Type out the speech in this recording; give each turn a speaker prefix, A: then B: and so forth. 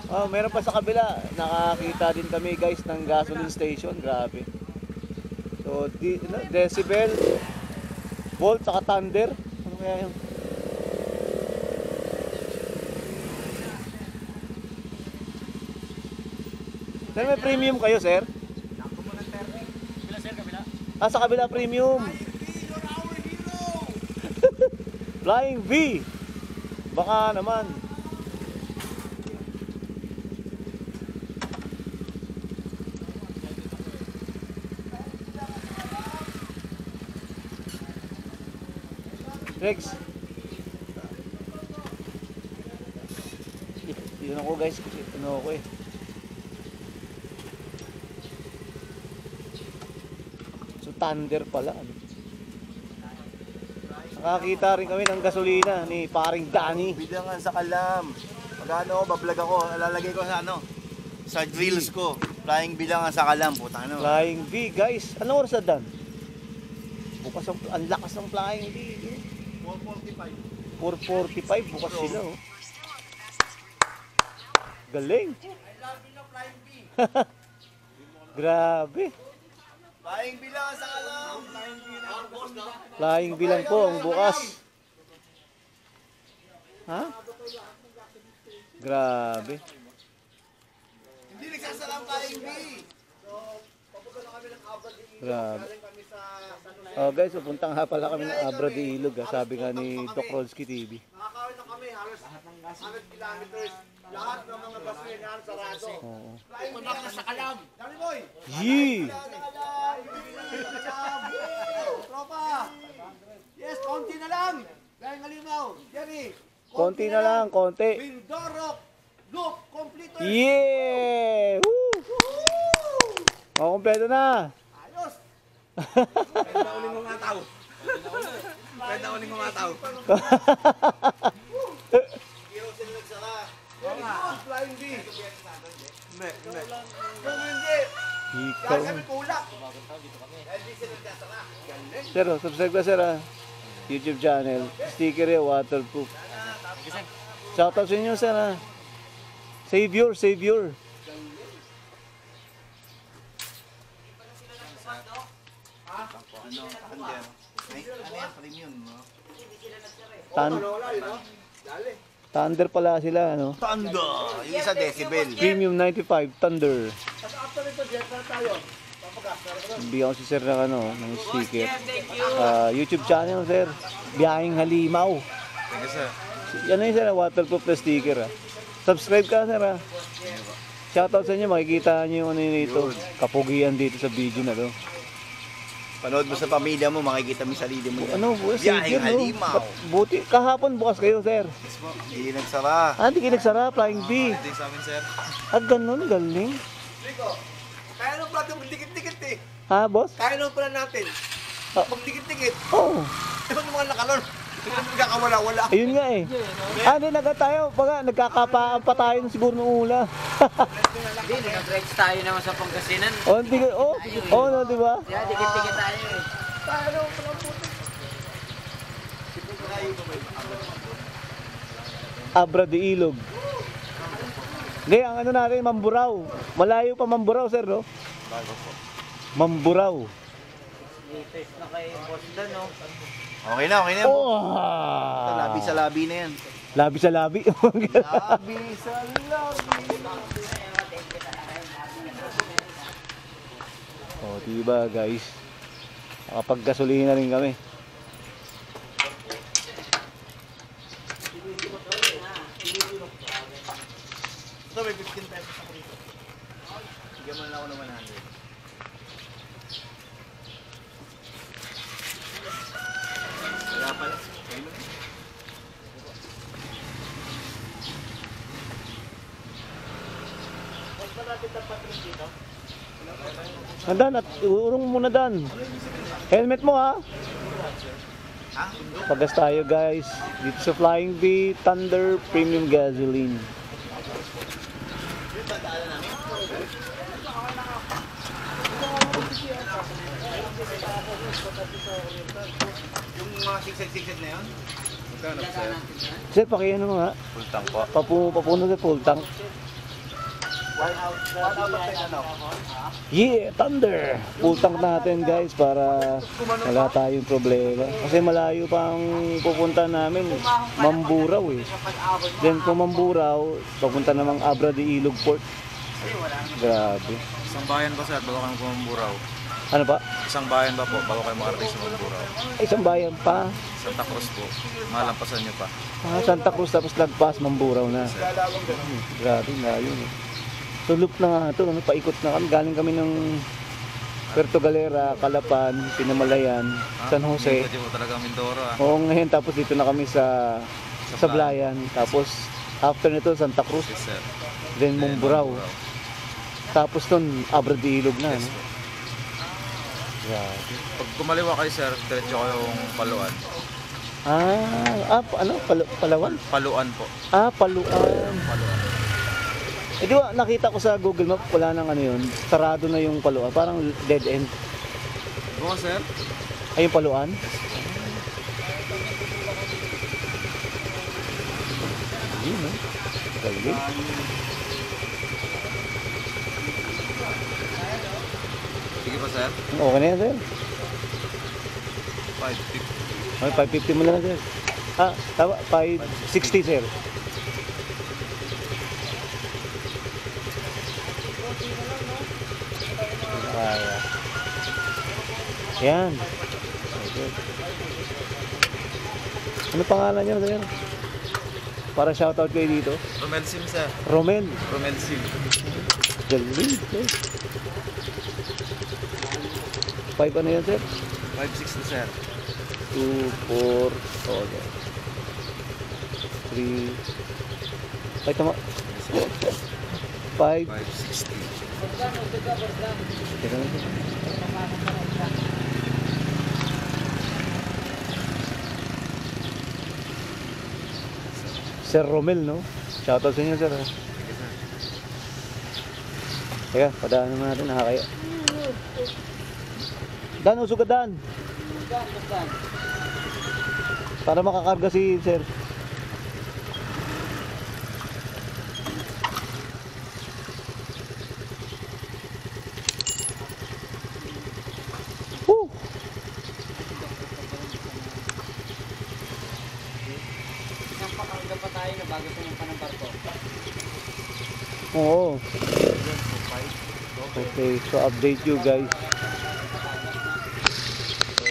A: Oh, meron pa sa kabila. Nakakita din kami guys ng gasoline station. Grabe. So, decibel, volt, saka thunder. Ano kaya yun? Sir, may premium kayo, sir? Ah, sa kabila premium. Flying V. Baka naman. Rex. Yun ako guys, ano ako eh. So thunder pala. Nakakita rin kami ng gasolina ni paring Danny.
B: Bilangan sa kalam. Magano ako, bablog ako, lalagay ko sa ano, sa reels ko. Flying bilangan sa kalam, puta ano.
A: Flying V guys. Anong oras na Dan? Bukas ang lakas ng Flying V. 4:45. 4:45 bukas sila oh. Galing. Grabe.
B: Flying bilangan sa kalam.
A: Flying V lang po ang bukas. Ha? Grabe.
B: Hindi nagsasalang Flying V.
A: Grabe. Oh guys, pupuntang ha pala kami ng Abra de Ilog. Sabi nga ni Doc Rolski TV.
B: Nakakawin na kami, halos 100 kilometers. Lahat ng mga gasolinahan sarado.
A: Oo.
B: Punta ka na sa kalam. Dali boy!
A: Yee!
B: Tropa! Yes, konti na lang! Gayang halimaw, Jerry!
A: Konti na lang, konti.
B: Windorok! Loop! Kompleto!
A: Yeah! Woo! Makumpleto na.
B: Ayos! Pwede uling mga tao. Pwede uling mga tao. Hero sila nagsara. Flying V. Hindi. Kung hindi,
A: Ikaw.
B: kaya kami kulak. Hindi sila nagsara.
A: Sir, subscribe ka sir ha. YouTube channel. Sticker yan, waterproof. Shoutout sa inyo sir ha. Savior, Savior.
B: Ano yan? Premium, no?
A: Thunder pala sila, ano?
B: Thunder! Yung isa decibel.
A: Premium 95, Thunder. Bigyan ko si sir ng, ano, ng sticker. YouTube channel, sir. Biyaheng Halimaw.
B: Thank you, sir.
A: Yan na yun, sir. Waterproof na sticker, ha. Subscribe ka, sir, ha. Shoutout sa inyo. Makikita nyo yung ano yun dito. Kapugian dito sa video na to.
B: Panood mo sa pamilya mo, makikita mo yung sarili mo yan.
A: Ano, bukas,
B: Biyaheng
A: no?
B: Halimaw.
A: Buti, kahapon bukas kayo, sir.
B: Hindi nagsara.
A: Ah, hindi kayo nagsara, Flying V.
B: Hindi sa amin, sir.
A: Ah, ganun, galing.
B: Rico, kaya nung pala itong dikit-dikit eh.
A: Ha, boss?
B: Kaya nung pala natin.
A: Ah.
B: Magdikit-dikit.
A: Oo.
B: Ewan yung mga nakalon. Hindi nagkakawala-wala.
A: Ayun nga eh. Ah, hindi, tayo. Baga, nagkakapaan pa tayo siguro ng ula.
C: Hindi, nag-rides tayo naman sa Pangasinan.
A: Oh, hindi ka, no, di ba?
C: Kaya dikit-dikit tayo eh.
A: Abra de Ilog. Hindi, ang ano natin, Mamburao. Malayo pa Mamburao, sir, no? Mamburao.
C: Latest na kay Boston, no?
B: Okay na.
A: Oh!
B: Labi sa labi na yan.
A: Labi sa labi.
B: Labi sa labi.
A: Oh, diba, guys? Nakapag-gasolina rin kami.
B: Ito, may 15 pesos ako dito. Bigyan mo na ako ng 100. Wala pala. Ayun mo na.
A: Dan, at urong muna Dan. Helmet mo ha. Pagas tayo guys. Dito sa Flying V, Thunder Premium Gasoline.
B: Yung mga siksad-siksad na yun? Magkano, sir?
A: Sir, pakiano nga.
B: Full tank po.
A: Papuno sa full tank.
B: 1 out of 10 ano?
A: Yeah, Thunder! Full tank natin guys para wala tayong problema. Kasi malayo pa ang pupunta namin, Mamburao eh. Then kung Mamburao, papunta namang Abra de Ilog Port. Grabe.
D: Isang bayan ba sir, bago kayo Mamburao?
A: Ano pa?
D: Isang bayan ba po, bago kayo makarating sa Mamburao?
A: Isang bayan pa.
D: Santa Cruz po, malampasan nyo pa.
A: Santa Cruz tapos lagpas, Mamburao na. Grabe, layo eh. So loop na nga ito, ano, paikot na kami. Galing kami ng Puerto Galera, Calapan, Pinamalayan, San Jose.
D: Hindi po talaga Mindoro ah.
A: Oo, ngayon tapos dito na kami sa Sablayan. Tapos after nito Santa Cruz,
D: Yes sir.
A: then Mamburao. Tapos nun Abra de Ilog na.
D: Yes
A: No?
D: po.
A: Grabe.
D: Pag kumaliwa kayo sir, diretso kayong Paluan.
A: Palawan?
D: Paluan po.
A: Paluan.
D: Paluan.
A: Eh di ba nakita ko sa Google Map, wala nang ano yun, sarado na yung Paluan, parang dead end.
D: Oo sir.
A: Ay, yung Paluan? Hindi, no? Galing.
D: Sige pa sir.
A: Okay na yan, sir.
D: 550.
A: Ay, 550 mo na lang, sir. Tama, 560, sir. Kaya. Yan. Okay. Ano pangalan niyo, sir? Para shoutout kayo dito.
D: Romel Sim sir.
A: Romel.
D: Romel Sim.
A: Galing, sir. 5 ano yan, sir?
D: 560 sir.
A: 2, 4, 3. Ay, tama. 5.
D: 560.
A: Teka lang. Sir Romel, no? Shoutout sa inyo, sir. Teka, padaan naman natin. Nakakaya. Dan, usog ka, Dan. Para makakarga si sir. Woo!
C: Napakarga pa tayo na bago pumunta ng barko.
A: Oo. Okay, so update you guys.